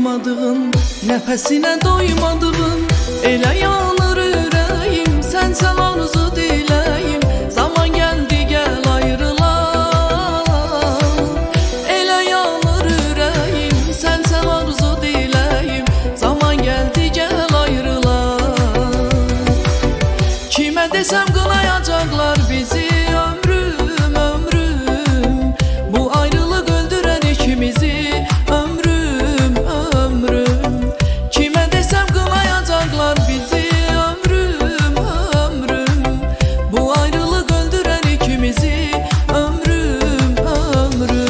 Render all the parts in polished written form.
doymadığım, nefesine doymadığım, elə yanır ürəyim, sənsən arzu diləyim. Zaman gəldi gəl ayrılan, elə yanır ürəyim, sənsən arzu diləyim. Zaman gəldi gəl ayrılan. Kimə desəm qınayacaqlar bizi, ömrüm, ömrüm. Bu ayrılıq öldürən ikimizi, ömrüm, ömrüm. Kimə desəm qınayacaqlar bizi, ömrüm, ömrüm. Bu ayrılıq öldürən ikimizi, ömrüm, ömrüm.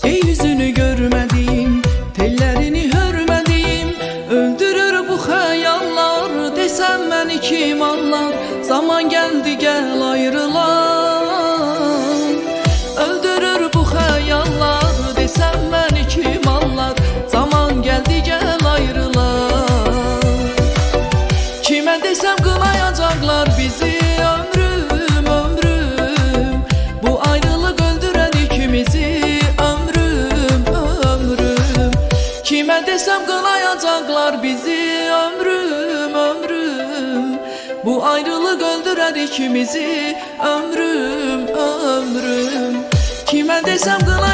Ey yüzünü görmediğim, tellerini hörmediğim, öldürür bu hayallar. Desem beni kim anlar? Zaman geldi gel ayrılan. Öldürür bu hayallar. Desem beni kim anlar? Zaman geldi gel ayrılan. Kime desem kınayacaklar bizi, ömrüm, ömrüm. Bu ayrılık öldüren ikimizi, ömrüm, ömrüm. Kime desem kınayacaklar bizi, ömrüm, ömrüm. Bu ayrılık öldüren ikimizi, ömrüm, ömrüm. Kime desem kınayacaklar